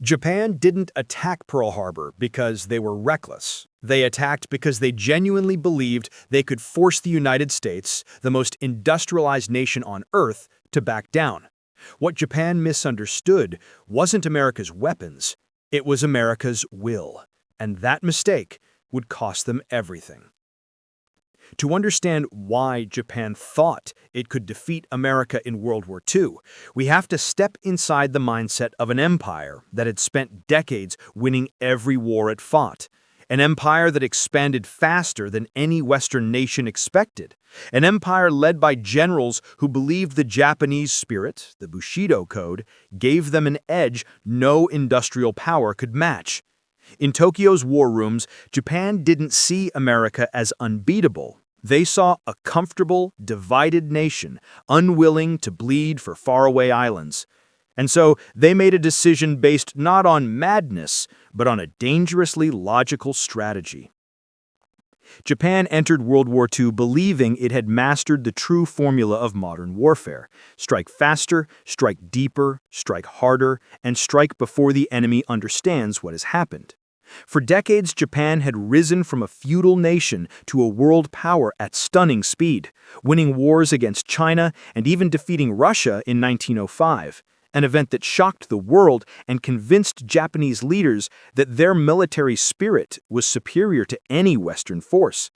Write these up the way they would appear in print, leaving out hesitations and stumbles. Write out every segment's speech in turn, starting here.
Japan didn't attack Pearl Harbor because they were reckless. They attacked because they genuinely believed they could force the United States, the most industrialized nation on Earth, to back down. What Japan misunderstood wasn't America's weapons, it was America's will. And that mistake would cost them everything. To understand why Japan thought it could defeat America in World War II, we have to step inside the mindset of an empire that had spent decades winning every war it fought. An empire that expanded faster than any Western nation expected. An empire led by generals who believed the Japanese spirit, the Bushido Code, gave them an edge no industrial power could match. In Tokyo's war rooms, Japan didn't see America as unbeatable. They saw a comfortable, divided nation, unwilling to bleed for faraway islands. And so they made a decision based not on madness, but on a dangerously logical strategy. Japan entered World War II believing it had mastered the true formula of modern warfare. Strike faster, strike deeper, strike harder, and strike before the enemy understands what has happened. For decades, Japan had risen from a feudal nation to a world power at stunning speed, winning wars against China and even defeating Russia in 1905, an event that shocked the world and convinced Japanese leaders that their military spirit was superior to any Western force.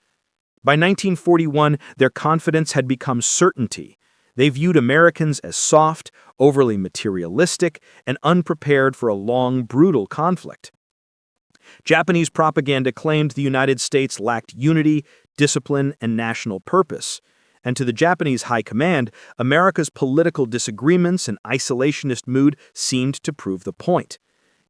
By 1941, their confidence had become certainty. They viewed Americans as soft, overly materialistic, and unprepared for a long, brutal conflict. Japanese propaganda claimed the United States lacked unity, discipline, and national purpose. And to the Japanese high command, America's political disagreements and isolationist mood seemed to prove the point.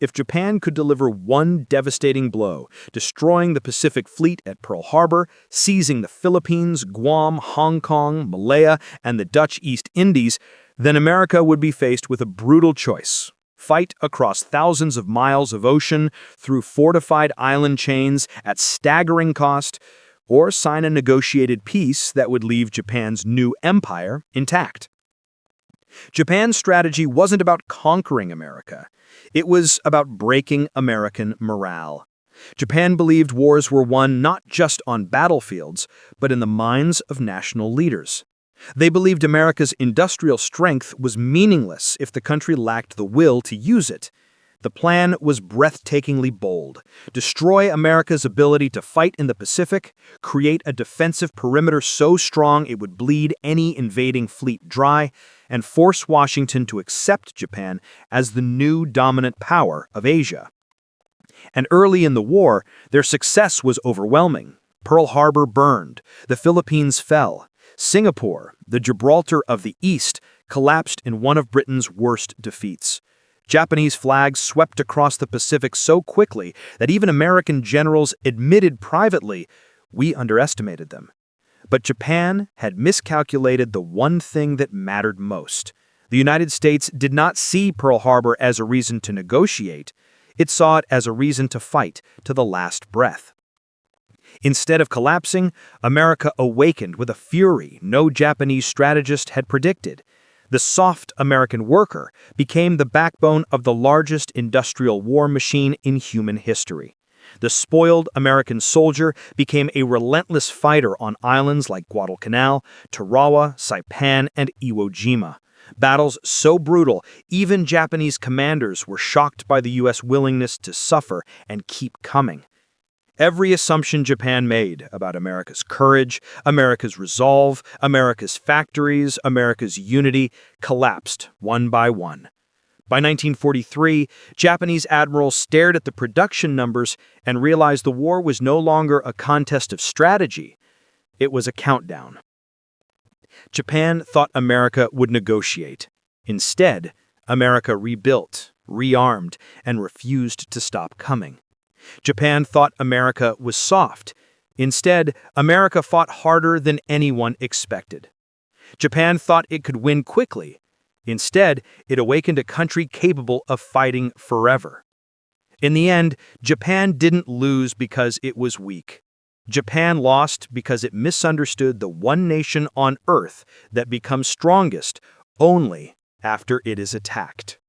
If Japan could deliver one devastating blow, destroying the Pacific Fleet at Pearl Harbor, seizing the Philippines, Guam, Hong Kong, Malaya, and the Dutch East Indies, then America would be faced with a brutal choice. Fight across thousands of miles of ocean, through fortified island chains at staggering cost, or sign a negotiated peace that would leave Japan's new empire intact. Japan's strategy wasn't about conquering America. It was about breaking American morale. Japan believed wars were won not just on battlefields, but in the minds of national leaders. They believed America's industrial strength was meaningless if the country lacked the will to use it. The plan was breathtakingly bold. Destroy America's ability to fight in the Pacific, create a defensive perimeter so strong it would bleed any invading fleet dry, and force Washington to accept Japan as the new dominant power of Asia. And early in the war, their success was overwhelming. Pearl Harbor burned, the Philippines fell. Singapore, the Gibraltar of the East, collapsed in one of Britain's worst defeats. Japanese flags swept across the Pacific so quickly that even American generals admitted privately, we underestimated them. But Japan had miscalculated the one thing that mattered most. The United States did not see Pearl Harbor as a reason to negotiate. It saw it as a reason to fight to the last breath. Instead of collapsing, America awakened with a fury no Japanese strategist had predicted. The soft American worker became the backbone of the largest industrial war machine in human history. The spoiled American soldier became a relentless fighter on islands like Guadalcanal, Tarawa, Saipan, and Iwo Jima. Battles so brutal, even Japanese commanders were shocked by the U.S. willingness to suffer and keep coming. Every assumption Japan made about America's courage, America's resolve, America's factories, America's unity collapsed one by one. By 1943, Japanese admirals stared at the production numbers and realized the war was no longer a contest of strategy. It was a countdown. Japan thought America would negotiate. Instead, America rebuilt, rearmed, and refused to stop coming. Japan thought America was soft. Instead, America fought harder than anyone expected. Japan thought it could win quickly. Instead, it awakened a country capable of fighting forever. In the end, Japan didn't lose because it was weak. Japan lost because it misunderstood the one nation on Earth that becomes strongest only after it is attacked.